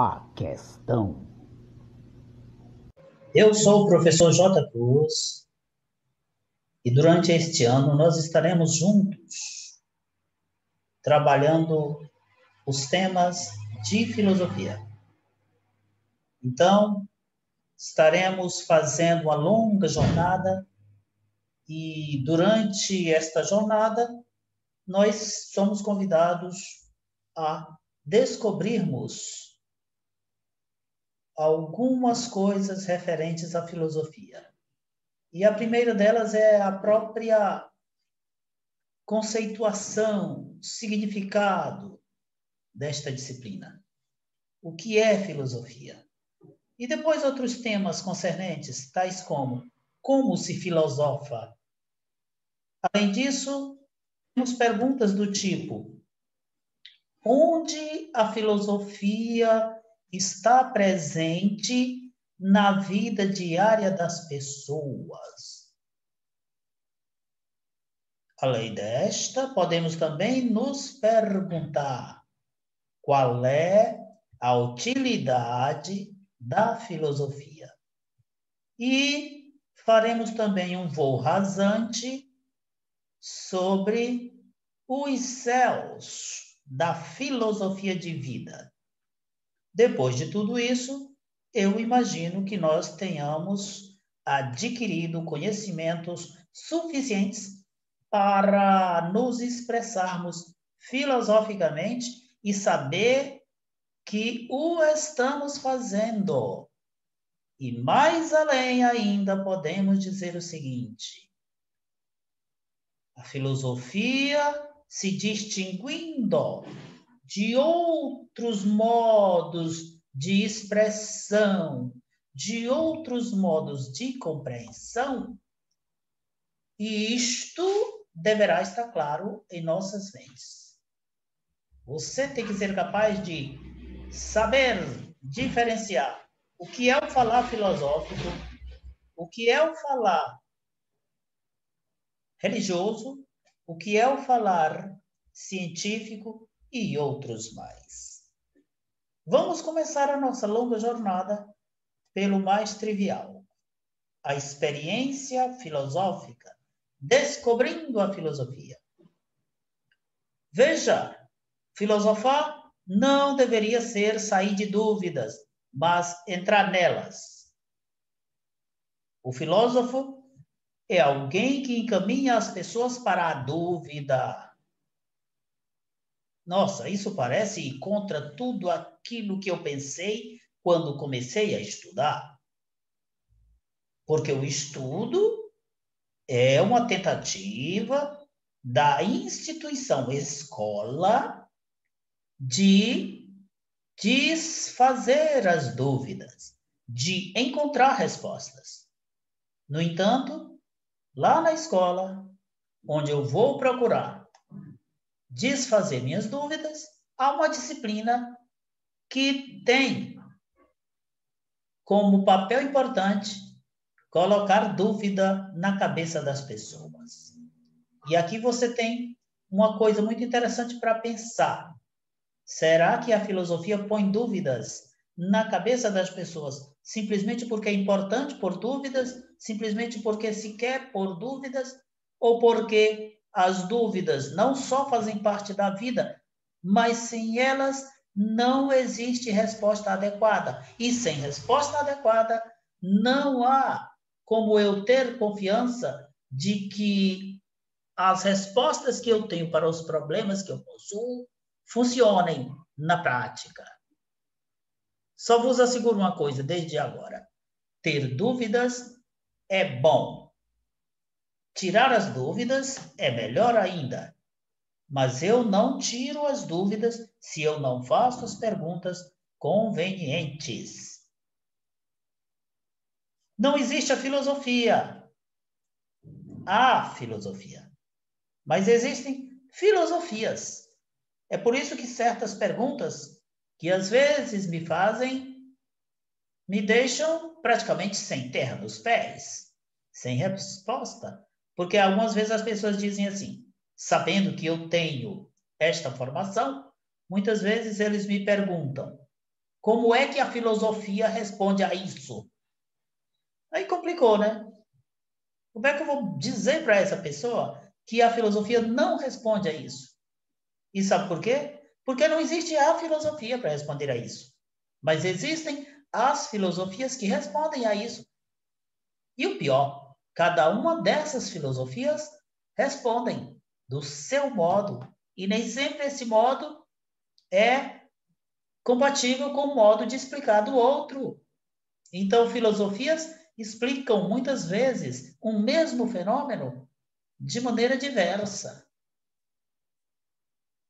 A questão. Eu sou o professor J. Cruz e durante este ano nós estaremos juntos trabalhando os temas de filosofia. Então, estaremos fazendo uma longa jornada e durante esta jornada nós somos convidados a descobrirmos algumas coisas referentes à filosofia. E a primeira delas é a própria conceituação, significado desta disciplina. O que é filosofia? E depois outros temas concernentes, tais como se filosofa. Além disso, temos perguntas do tipo: onde a filosofia está presente na vida diária das pessoas? Além desta, podemos também nos perguntar qual é a utilidade da filosofia. E faremos também um voo rasante sobre os céus da filosofia de vida. Depois de tudo isso, eu imagino que nós tenhamos adquirido conhecimentos suficientes para nos expressarmos filosoficamente e saber que o estamos fazendo. E mais além ainda podemos dizer o seguinte: a filosofia se distinguindo de outros modos de expressão, de outros modos de compreensão, e isto deverá estar claro em nossas mentes. Você tem que ser capaz de saber diferenciar o que é o falar filosófico, o que é o falar religioso, o que é o falar científico e outros mais. Vamos começar a nossa longa jornada pelo mais trivial, a experiência filosófica, descobrindo a filosofia. Veja, filosofar não deveria ser sair de dúvidas, mas entrar nelas. O filósofo é alguém que encaminha as pessoas para a dúvida. Nossa, isso parece ir contra tudo aquilo que eu pensei quando comecei a estudar. Porque o estudo é uma tentativa da instituição escola de desfazer as dúvidas, de encontrar respostas. No entanto, lá na escola, onde eu vou procurar desfazer minhas dúvidas, há uma disciplina que tem como papel importante colocar dúvida na cabeça das pessoas. E aqui você tem uma coisa muito interessante para pensar. Será que a filosofia põe dúvidas na cabeça das pessoas simplesmente porque é importante pôr dúvidas, simplesmente porque se quer pôr dúvidas, ou porque as dúvidas não só fazem parte da vida, mas sem elas não existe resposta adequada. E sem resposta adequada, não há como eu ter confiança de que as respostas que eu tenho para os problemas que eu possuo funcionem na prática. Só vos asseguro uma coisa desde agora: ter dúvidas é bom. Tirar as dúvidas é melhor ainda. Mas eu não tiro as dúvidas se eu não faço as perguntas convenientes. Não existe a filosofia. Há filosofia. Mas existem filosofias. É por isso que certas perguntas que às vezes me fazem me deixam praticamente sem terra nos pés, sem resposta. Porque algumas vezes as pessoas dizem assim, sabendo que eu tenho esta formação, muitas vezes eles me perguntam: Como é que a filosofia responde a isso? Aí complicou, né? Como é que eu vou dizer para essa pessoa que a filosofia não responde a isso? E sabe por quê? Porque não existe a filosofia para responder a isso. Mas existem as filosofias que respondem a isso. E o pior, cada uma dessas filosofias respondem do seu modo. E nem sempre esse modo é compatível com o modo de explicar do outro. Então, filosofias explicam muitas vezes o mesmo fenômeno de maneira diversa.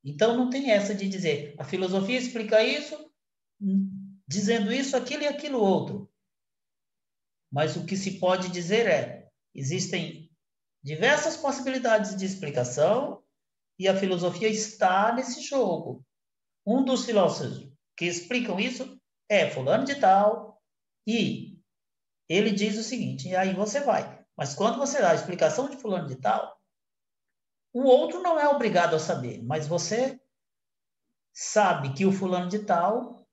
Então, não tem essa de dizer a filosofia explica isso, dizendo isso, aquilo e aquilo outro. Mas o que se pode dizer é: existem diversas possibilidades de explicação e a filosofia está nesse jogo. Um dos filósofos que explicam isso é fulano de tal e ele diz o seguinte, e aí você vai. Mas quando você dá a explicação de fulano de tal, o outro não é obrigado a saber, mas você sabe que o fulano de tal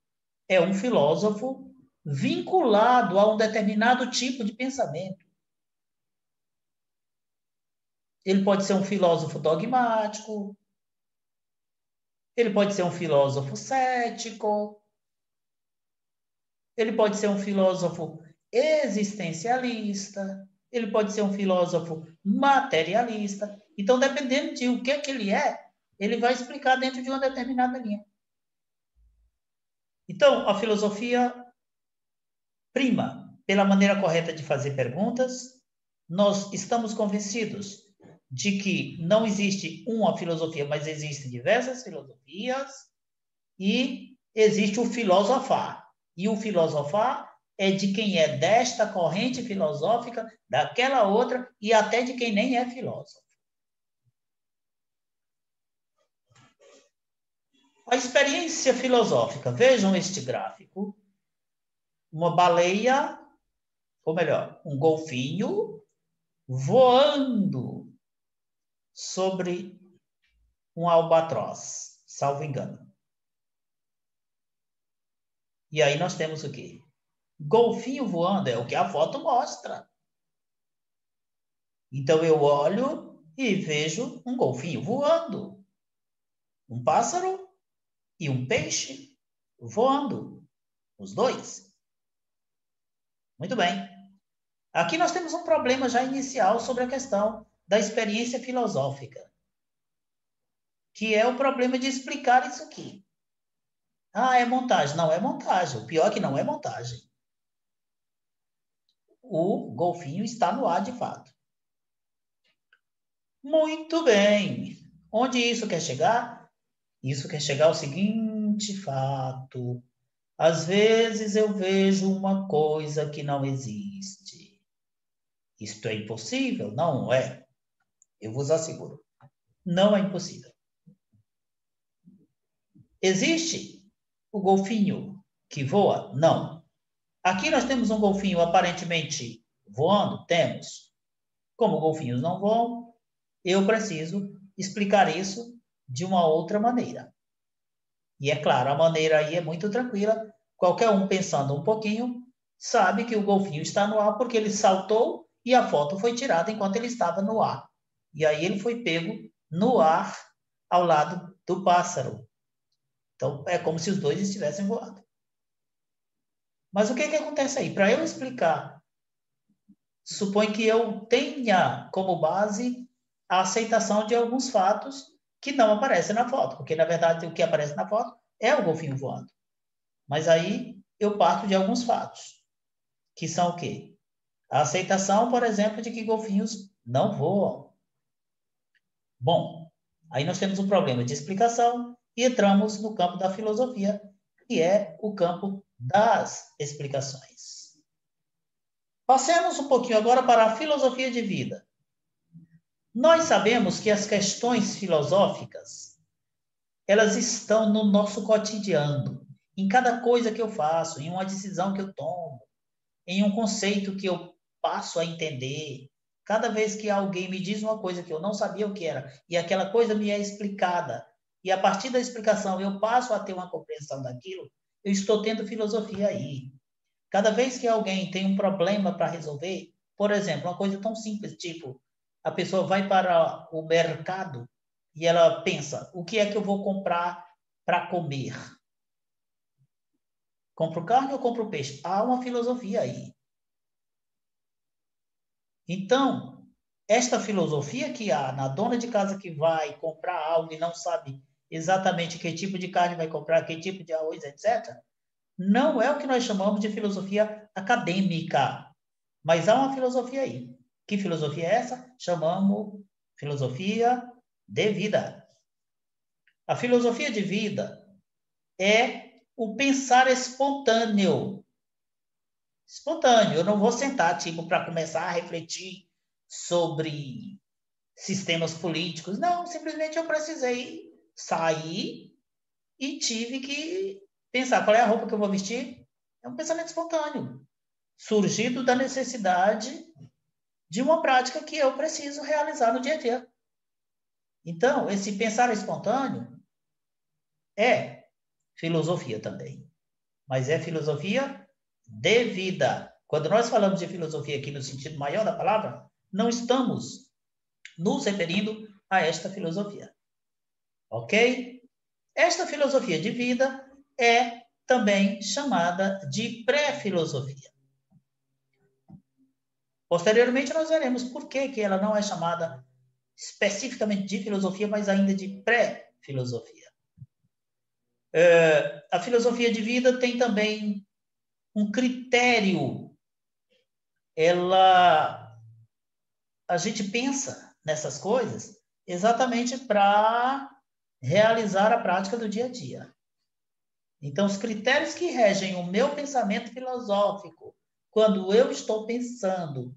é um filósofo vinculado a um determinado tipo de pensamento. Ele pode ser um filósofo dogmático, ele pode ser um filósofo cético, ele pode ser um filósofo existencialista, ele pode ser um filósofo materialista. Então, dependendo de o que ele é, ele vai explicar dentro de uma determinada linha. Então, a filosofia prima pela maneira correta de fazer perguntas. Nós estamos convencidos de que não existe uma filosofia, mas existem diversas filosofias e existe o filosofar. E o filosofar é de quem é desta corrente filosófica, daquela outra e até de quem nem é filósofo. A experiência filosófica, vejam este gráfico. Uma baleia, ou melhor, um golfinho voando sobre um albatroz, salvo engano. E aí nós temos o quê? Golfinho voando é o que a foto mostra. Então eu olho e vejo um golfinho voando. Um pássaro e um peixe voando. Os dois. Muito bem. Aqui nós temos um problema já inicial sobre a questão da experiência filosófica, que é o problema de explicar isso aqui. Ah, é montagem. Não é montagem. O pior é que não é montagem. O golfinho está no ar de fato. Muito bem. Onde isso quer chegar? Isso quer chegar ao seguinte fato. Às vezes eu vejo uma coisa que não existe. Isto é impossível? Não é. Eu vos asseguro. Não é impossível. Existe o golfinho que voa? Não. Aqui nós temos um golfinho aparentemente voando? Temos. Como golfinhos não voam, eu preciso explicar isso de uma outra maneira. E é claro, a maneira aí é muito tranquila. Qualquer um pensando um pouquinho sabe que o golfinho está no ar porque ele saltou e a foto foi tirada enquanto ele estava no ar. E aí ele foi pego no ar ao lado do pássaro. Então é como se os dois estivessem voando. Mas o que acontece aí? Para eu explicar, supõe que eu tenha como base a aceitação de alguns fatos que não aparecem na foto, porque na verdade o que aparece na foto é o golfinho voando. Mas aí eu parto de alguns fatos, que são o quê? A aceitação, por exemplo, de que golfinhos não voam. Bom, aí nós temos um problema de explicação e entramos no campo da filosofia, que é o campo das explicações. Passemos um pouquinho agora para a filosofia de vida. Nós sabemos que as questões filosóficas, elas estão no nosso cotidiano, em cada coisa que eu faço, em uma decisão que eu tomo, em um conceito que eu passo a entender. Cada vez que alguém me diz uma coisa que eu não sabia o que era, e aquela coisa me é explicada, e a partir da explicação eu passo a ter uma compreensão daquilo, eu estou tendo filosofia aí. Cada vez que alguém tem um problema para resolver, por exemplo, uma coisa tão simples, tipo, a pessoa vai para o mercado e ela pensa, o que é que eu vou comprar para comer? Compro carne ou compro peixe? Há uma filosofia aí. Então, esta filosofia que há na dona de casa que vai comprar algo e não sabe exatamente que tipo de carne vai comprar, que tipo de arroz, etc., não é o que nós chamamos de filosofia acadêmica. Mas há uma filosofia aí. Que filosofia é essa? Chamamos filosofia de vida. A filosofia de vida é o pensar espontâneo. Espontâneo. Eu não vou sentar, tipo, para começar a refletir sobre sistemas políticos. Não, simplesmente eu precisei sair e tive que pensar qual é a roupa que eu vou vestir. É um pensamento espontâneo, surgido da necessidade de uma prática que eu preciso realizar no dia a dia. Então, esse pensar espontâneo é filosofia também, mas é filosofia de vida. Quando nós falamos de filosofia aqui no sentido maior da palavra, não estamos nos referindo a esta filosofia. Ok? Esta filosofia de vida é também chamada de pré-filosofia. Posteriormente, nós veremos por que ela não é chamada especificamente de filosofia, mas ainda de pré-filosofia. A filosofia de vida tem também um critério. A gente pensa nessas coisas exatamente para realizar a prática do dia a dia. Então, os critérios que regem o meu pensamento filosófico, quando eu estou pensando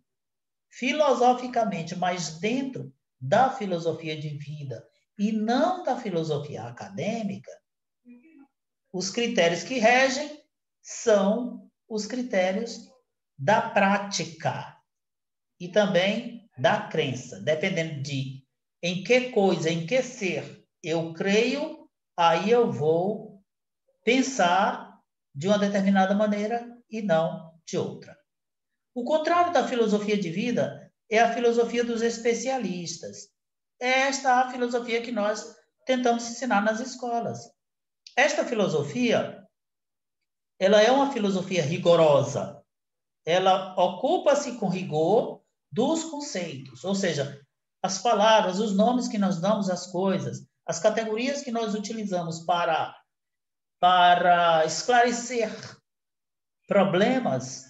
filosoficamente, mas dentro da filosofia de vida e não da filosofia acadêmica, os critérios que regem são os critérios da prática e também da crença. Dependendo de em que coisa, em que ser eu creio, aí eu vou pensar de uma determinada maneira e não de outra. O contrário da filosofia de vida é a filosofia dos especialistas. Esta é a filosofia que nós tentamos ensinar nas escolas. Esta filosofia, ela é uma filosofia rigorosa. Ela ocupa-se com rigor dos conceitos, ou seja, as palavras, os nomes que nós damos às coisas, as categorias que nós utilizamos para esclarecer problemas,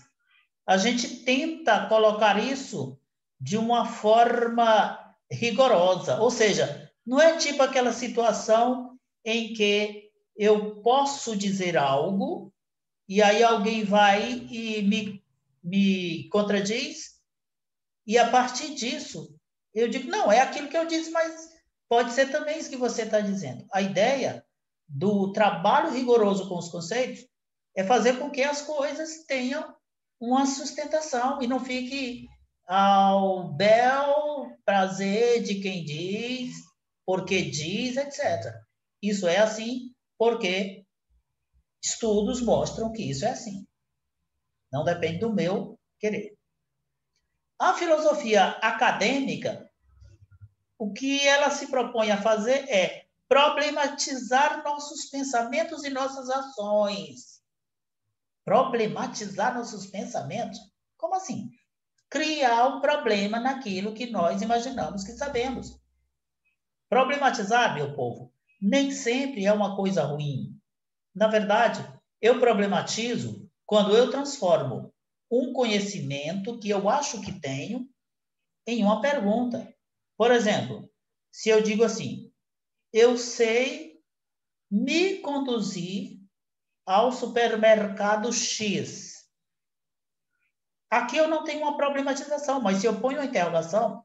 a gente tenta colocar isso de uma forma rigorosa, ou seja, não é tipo aquela situação em que eu posso dizer algo e aí alguém vai e me contradiz e a partir disso eu digo, não, é aquilo que eu disse, mas pode ser também isso que você está dizendo. A ideia do trabalho rigoroso com os conceitos é fazer com que as coisas tenham uma sustentação e não fique ao bel prazer de quem diz, porque diz, etc. Isso é assim porque estudos mostram que isso é assim. Não depende do meu querer. A filosofia acadêmica, o que ela se propõe a fazer é problematizar nossos pensamentos e nossas ações. Problematizar nossos pensamentos? Como assim? Criar um problema naquilo que nós imaginamos que sabemos. Problematizar, meu povo, nem sempre é uma coisa ruim. Na verdade, eu problematizo quando eu transformo um conhecimento que eu acho que tenho em uma pergunta. Por exemplo, se eu digo assim, eu sei me conduzir ao supermercado X. Aqui eu não tenho uma problematização, mas se eu ponho uma interrogação,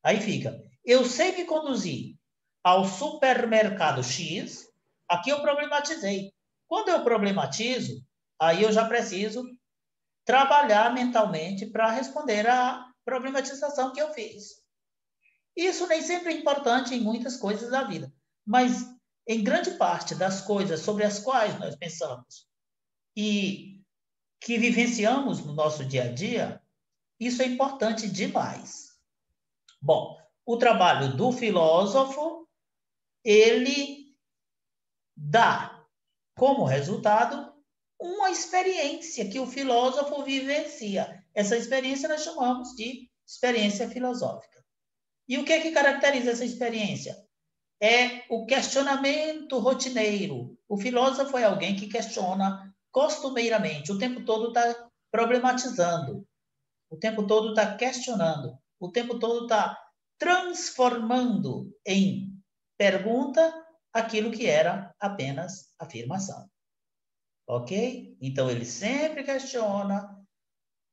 aí fica, eu sei me conduzir ao supermercado X, aqui eu problematizei. Quando eu problematizo, aí eu já preciso trabalhar mentalmente para responder à problematização que eu fiz. Isso nem sempre é importante em muitas coisas da vida, mas em grande parte das coisas sobre as quais nós pensamos e que vivenciamos no nosso dia a dia, isso é importante demais. Bom, o trabalho do filósofo, ele dá como resultado uma experiência que o filósofo vivencia. Essa experiência nós chamamos de experiência filosófica. E o que é que caracteriza essa experiência? É o questionamento rotineiro. O filósofo é alguém que questiona costumeiramente, o tempo todo está problematizando, o tempo todo está questionando, o tempo todo está transformando em pergunta aquilo que era apenas afirmação. Ok? Então ele sempre questiona,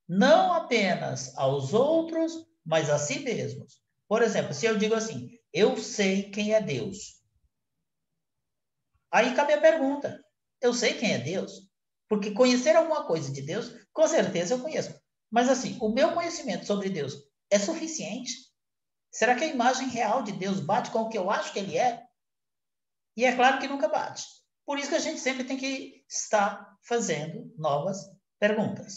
não apenas aos outros, mas a si mesmos. Por exemplo, se eu digo assim, eu sei quem é Deus. Aí cabe a pergunta, eu sei quem é Deus? Porque conhecer alguma coisa de Deus, com certeza eu conheço. Mas assim, o meu conhecimento sobre Deus é suficiente? Será que a imagem real de Deus bate com o que eu acho que ele é? E é claro que nunca bate. Por isso que a gente sempre tem que estar fazendo novas perguntas.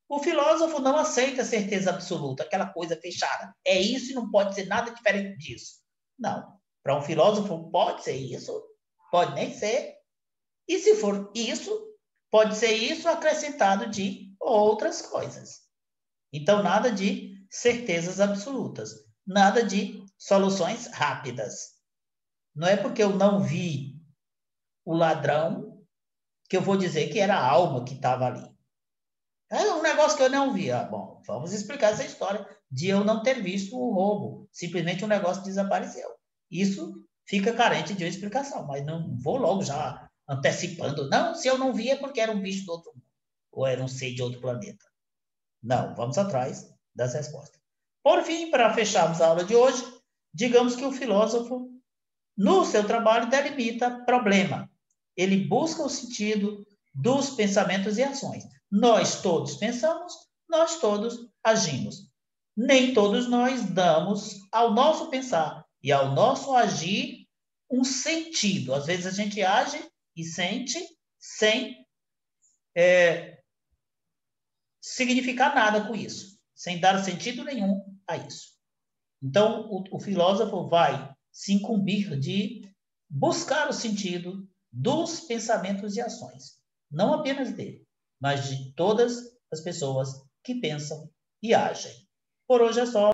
O filósofo não aceita certeza absoluta, aquela coisa fechada. É isso e não pode ser nada diferente disso. Não. Para um filósofo pode ser isso, pode nem ser. E se for isso, pode ser isso acrescentado de outras coisas. Então, nada de certezas absolutas. Nada de soluções rápidas. Não é porque eu não vi o ladrão que eu vou dizer que era a alma que estava ali. É um negócio que eu não vi. Ah, bom, vamos explicar essa história de eu não ter visto o roubo. Simplesmente um negócio desapareceu. Isso fica carente de uma explicação, mas não vou logo já antecipando. Não, se eu não vi é porque era um bicho do outro mundo, ou era um ser de outro planeta. Não, vamos atrás das respostas. Por fim, para fecharmos a aula de hoje, digamos que o filósofo, no seu trabalho, delimita problema. Ele busca o sentido dos pensamentos e ações. Nós todos pensamos, nós todos agimos. Nem todos nós damos ao nosso pensar e ao nosso agir um sentido. Às vezes a gente age e sente sem significar nada com isso, sem dar sentido nenhum a isso. Então, o filósofo vai se incumbir de buscar o sentido dos pensamentos e ações, não apenas dele, mas de todas as pessoas que pensam e agem. Por hoje é só.